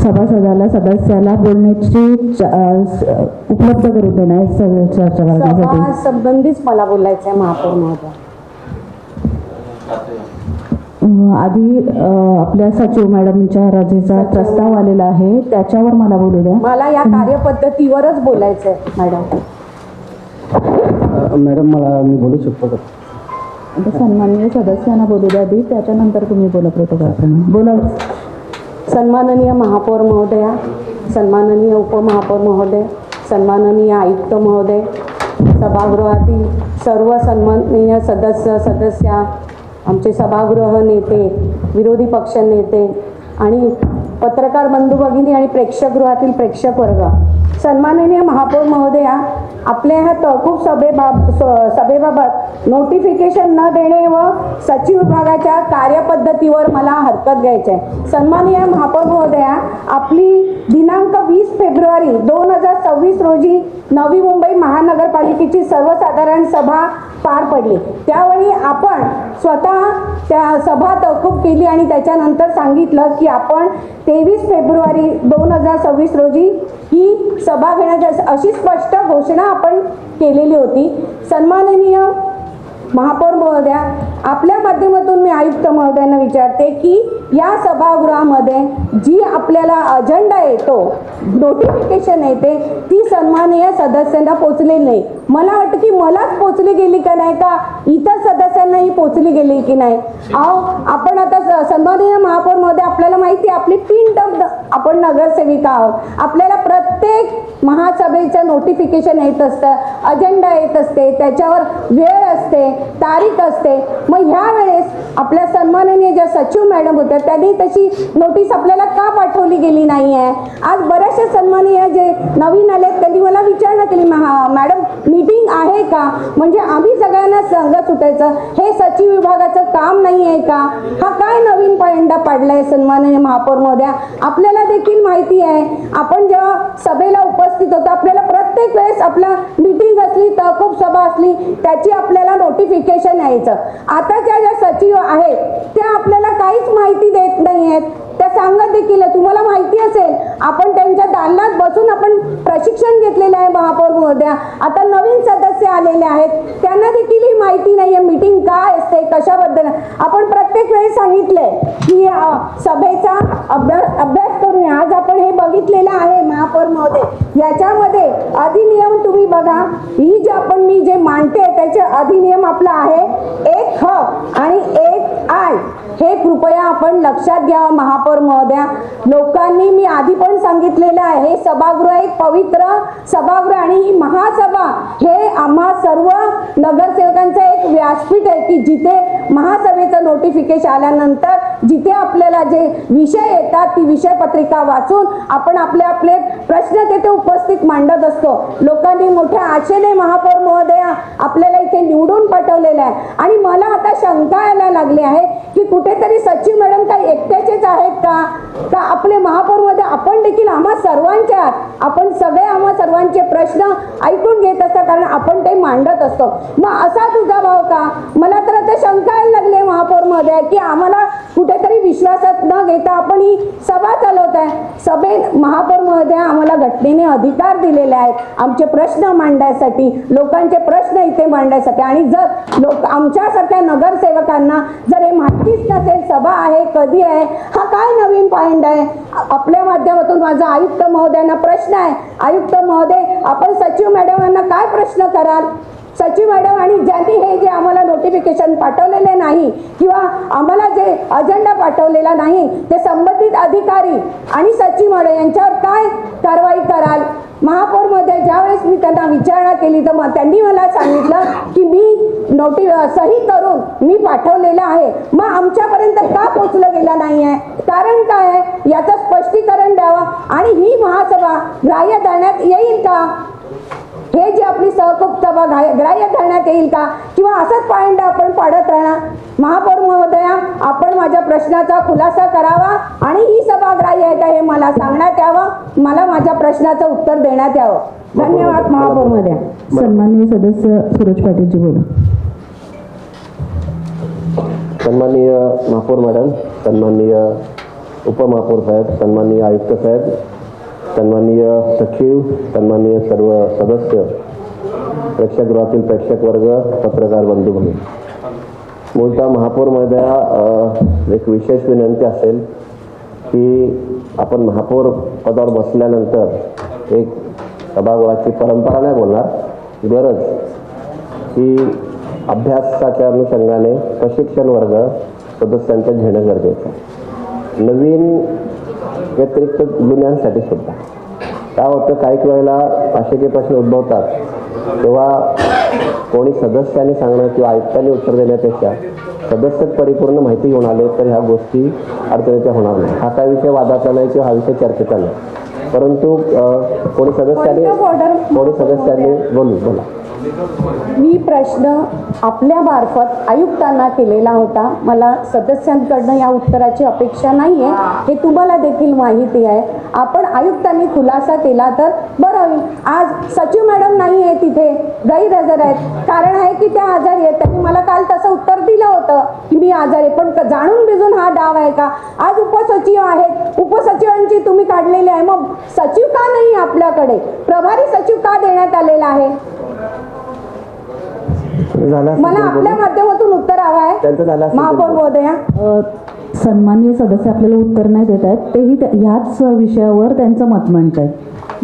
सभासदाला सदस्याला बोलण्याची उपलब्ध करून देण्यास चर्चा करण्यासाठी संबंधीच मला बोलायचं आहे महापौर महोदय. आधी आपल्या सचिव मॅडमच्या रजेचा प्रस्ताव आलेला आहे, त्याच्यावर मला बोलू द्या. मला या कार्यपद्धतीवरच बोलायचं आहे मॅडम. मॅडम मला मी बोलू शकतो का? सन्माननीय सदस्यांना बोलू द्या आधी, त्याच्यानंतर तुम्ही बोला. प्रोटोकॉल बोला. सन्माननीय महापौर महोदया, सन्माननीय उपमहापौर महोदय, सन्माननीय आयुक्त महोदय, सभागृहातील सर्व सन्माननीय सदस्य, आमचे सभागृह नेते, विरोधी पक्ष नेते आणि पत्रकार बंधू भगिनी आणि प्रेक्षकगृहातील प्रेक्षक वर्ग, सन्माननीय महापौर महोदया, आपल्या ह्या तहकूब सभेबाबत नोटिफिकेशन न देणे व सचिव विभागाच्या कार्यपद्धतीवर मला हरकत घ्यायची आहे. सन्माननीय महापौर महोदया, आपली दिनांक 20 फेब्रुवारी 2026 रोजी नवी मुंबई महानगरपालिकेची सर्वसाधारण सभा पार पडली. त्यावेळी आपण स्वतः त्या सभा तहकूब केली आणि त्याच्यानंतर सांगितलं की आपण 23 फेब्रुवारी 2026 रोजी ही सभा घेण्याची अशी स्पष्ट घोषणा आपण केलेली होती. सन्माननीय महापौर महोदया, आपल्या माध्यमातून मी आयुक्त महोदयांना विचारते की या सभागृहामध्ये जी आपल्याला अजेंडा येतो, नोटिफिकेशन येते, ती सन्माननीय सदस्यांना पोचलेली नाही. मला वाटतं की मलाच पोचली गेली का नाही, का इतर सदस्यांनाही पोचली गेली की नाही. आपण आता सन्माननीय महापौर महोदय, आपल्याला माहिती आहे आपली 3 टर्म आपण नगरसेविका आहोत. आपल्याला प्रत्येक महासभेचं नोटिफिकेशन येत असतं, अजेंडा येत असते, त्याच्यावर वेळ असते, तारीख असते. मग ह्या वेळेस आपल्या सन्माननीय ज्या सचिव मॅडम होत्या त्यांनी तशी नोटीस आपल्याला का पाठवली गेली नाही आहे. आज बऱ्याचशा सन्माननीय जे नवीन आले त्यांनी मला विचारणा केली, मॅडम मीटिंग आहे का, म्हणजे आम्ही सगळ्यांना संघ सुटायचं, हे सचिव विभागाचं काम नाही आहे का, हा काय नवीन पॉइंटा पाडलाय. सन्माननीय महापौर महोदया, आपल्याला देखील माहिती आहे आपण जेव्हा सभेला उपस्थित होतो, आपल्याला प्रत्येक वेळेस आपला मीटिंग असली, तहकूब सभा असली, त्याची आपल्याला नोटिफिकेशन यायचं. आताच्या ज्या सचिव आहेत त्या आपल्याला काहीच माहिती देत नाही आहेत. त्या सांगत देखील, तुम्हाला माहिती असेल आपण त्यांच्या दालनात बसून आपण प्रशिक्षण घेतलेलं आहे महापौर महोदया. आता नवीन सदस्य आलेले आहेत, त्यांना देखील ही माहिती नाही आहे मीटिंग काय असते, कशाबद्दल. आपण प्रत्येक वेळी सांगितलंय की सभेचा अभ्यास करून आज आपण हे बघितलेलं आहे महापौर महोदय. याच्यामध्ये अधिनियम तुम्ही बघा, ही जे आपण मी जे मांडते त्याचे अधिनियम आपला आहे 1 ह आणि 1 आय. हे कृपया आपण लक्षात घ्या महापौर महोदया. लोकांनी, मी आधी पण सांगितलेलं आहे, हे सभागृह एक पवित्र सभागृह आणि ही महासभा हे आम्हा सर्व नगरसेवकांचं एक व्यासपीठ आहे की जिथे महासभेचं नोटिफिकेशन आल्यानंतर जिथे आपल्याला जे विषय येतात ती विषय पत्रिका वाचून आपण आपले आपले प्रश्न तिथे उपस्थित मांडत असतो. लोकांनी मोठ्या आशेने महापौर महोदया आपल्याला इथे निवडून पाठवलेलं आहे आणि मला आता शंका यायला लागली आहे की कुठेतरी सचिव मॅडम काही एकट्याचेच आहेत का आपले महापौर मध्ये आपण देखील आम्हा सर्वांचे आहात. आपण सगळे आम्हा सर्वांचे प्रश्न ऐकून घेत असता, कारण आपण ते मांडत असतो. मग असा तुझा भाव का, मला तर आता शंका यायला लागली महापौर मध्ये की आम्हाला कुठेतरी विश्वासात न घेता आपण ही सभा चालवत आहे. सभेत महापौर महोदया आम्हाला घटनेने अधिकार दिलेले आहेत आमचे प्रश्न मांडण्यासाठी, लोकांचे प्रश्न इथे मांडण्यासाठी. आणि जर लोक आमच्यासारख्या नगरसेवकांना जर हे माहितीच नसेल सभा आहे कधी आहे, हा काय नवीन पॉइंट आहे. आपल्या माध्यमातून माझा आयुक्त महोदयांना प्रश्न आहे, आयुक्त महोदय आपण सचिव मॅडमांना काय प्रश्न कराल. सचिव मॅडम आणि ज्यांनी हे जे आम्हाला नोटिफिकेशन पाठवलेले नाही किंवा आम्हाला जे अजेंडा पाठवलेला नाही ते संबंधित अधिकारी आणि सचिव मॅडम यांच्यावर काय कारवाई कराल. महापौर मध्ये ज्यावेळेस मी त्यांना विचारणा केली तर त्यांनी मला सांगितलं की मी सही करून मी पाठवलेलं आहे. मग आमच्यापर्यंत का पोचलं गेलं नाही आहे, कारण काय आहे याचं स्पष्टीकरण द्यावं. आणि ही महासभा ग्राह्य धरण्यात येईल का, हे जी आपली सहकूब सभा ग्राह्य धरण्यात येईल का, किंवा असंच पॉइंट आपण पाडत राहणार. महापौर महोदया, आपण माझ्या प्रश्नाचा खुलासा करावा आणि ही सभा ग्राह्य आहे का हे मला सांगण्यात यावं, मला माझ्या प्रश्नाचं उत्तर देण्यात यावं. धन्यवाद महापौर महोदया. सन्माननीय सदस्य सूरज पाटीलजी बोला. सन्माननीय महापौर मॅडम, सन्माननीय उपमहापौर साहेब, सन्माननीय आयुक्त साहेब, सन्माननीय सचिव, सन्माननीय सर्व सदस्य, प्रेक्षकगृहातील प्रेक्षक वर्ग, पत्रकार बंधू भगिनी. मूलतः महापौर महोदया, एक विशेष विनंती असेल की आपण महापौर पदावर बसल्यानंतर एक सभागृहाची परंपरा नाही बोलणार, गरज की अभ्यासाच्या अनुषंगाने प्रशिक्षण वर्ग सदस्यांचं घेणं गरजेचं आहे. नवीन व्यतिरिक्त जुन्यांसाठी सुद्धा काय होतं, काही वेळेला असे काही प्रश्न उद्भवतात तेव्हा कोणी सदस्याने सांगणं किंवा आयुक्तांनी उत्तर देण्यापेक्षा सदस्यच परिपूर्ण माहिती घेऊन आले तर ह्या गोष्टी अडचणीच्या होणार नाही. हा काय विषय वादाचा नाही किंवा हा विषय चर्चेचा नाही, परंतु कोणी सदस्यांनी बोला. मी प्रश्न आपल्या मार्फत आयुक्तांना केलेला होता. मला सदस्यांकडनं या उत्तराची अपेक्षा नाहीये, हे तुम्हाला देखील माहिती आहे. आपण आयुक्तांनी खुलासा केला तर बरं होईल. आज सचिव मॅडम नाही आहे, तिथे गैरहजर आहेत. कारण आहे की त्या आजारी आहेत. त्यांनी मला काल तसं उत्तर दिलं होतं की मी आजारी, पण जाणून बिजून हा डाव आहे का? आज उपसचिव आहेत, उपसचिवांची तुम्ही काढलेली आहे, मग सचिव का नाही आपल्याकडे? प्रभारी सचिव का देण्यात आलेला आहे? मला आपल्या माध्यमातून उत्तर हवं आहे महापौर महोदया. सन्माननीय सदस्य आपल्याला उत्तर नाही देत आहेत, तेही ह्याच विषयावर त्यांचं मत मांडतायत.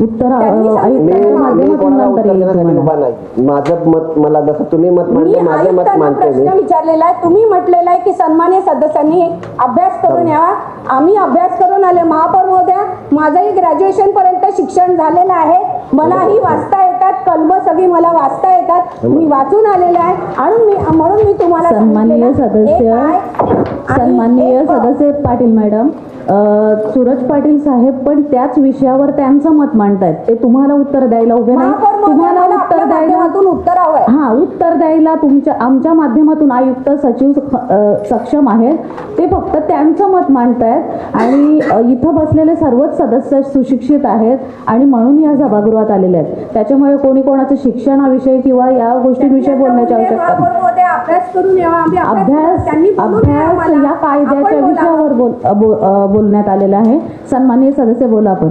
उत्तर आयुक्तांच्या माध्यमातून नंतर येईल तुम्हाला. माझं मत, मला जसं तुम्ही मत मांडले, माझं मत मांडते. प्रश्न विचारलेला आहे, तुम्ही म्हटलेलं आहे की सन्माननीय सदस्यांनी अभ्यास करून यावा. आम्ही अभ्यास करून आले. महापौर महोदया, माझंही ग्रॅज्युएशन पर्यंत शिक्षण झालेलं आहे. मलाही वाचता येतात, कलम सगळी मला वाचता येतात. मी वाचून आलेले आहे आणि म्हणून मी तुम्हाला सन्माननीय सदस्य पाटील मॅडम, सूरज पाटील साहेब पण त्याच विषयावर त्यांचं मत मांडतायत. ते तुम्हाला उत्तर द्यायला उभे नाही. तुम्हाला उत्तर द्यायला उत्तर हवंय. हा, उत्तर द्यायला आमच्या माध्यमातून आयुक्त सचिव सक्षम आहेत. ते फक्त त्यांचं मत मांडतायत आणि इथं बसलेले सर्वच सदस्य सुशिक्षित आहेत आणि म्हणून या सभागृहात आलेले आहेत. त्याच्यामुळे कोणी कोणाचं शिक्षणाविषयी किंवा या गोष्टींविषयी बोलण्याची आवश्यकता नाही. अभ्यास करून यावा. अभ्यास या कायद्याच्या विषयावर बोलण्यात आलेलं आहे. सन्माननीय सदस्य बोला. आपण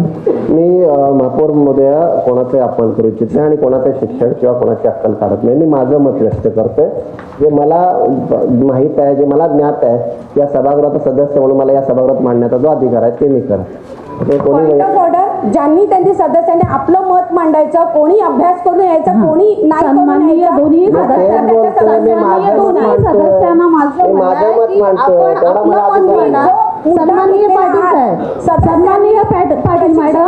मी महापौर महोदया कोणाचे अपमान करू इच्छित नाही आणि कोणाचं शिक्षण किंवा कोणाची अक्कल काढत नाही. मी माझं मत व्यक्त करतोय, जे मला माहित आहे, जे मला ज्ञात आहे. या सभागृहाचा सदस्य म्हणून मला या सभागृहात मांडण्याचा जो अधिकार आहे ते मी करत. ज्यांनी त्यांनी सदस्यांनी आपलं मत मांडायचं, कोणी अभ्यास करून यायचं, कोणी नाही. सन्माननीय दोन्ही सदस्यांना माझं सन्माननीय पाटील साहेब, सन्माननीय पाटील मॅडम,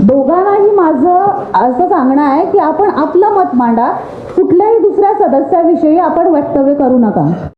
दोघांनाही माझं असं सांगणं आहे की आपण आपलं मत मांडा. कुठल्याही दुसऱ्या सदस्याविषयी आपण वक्तव्य करू नका.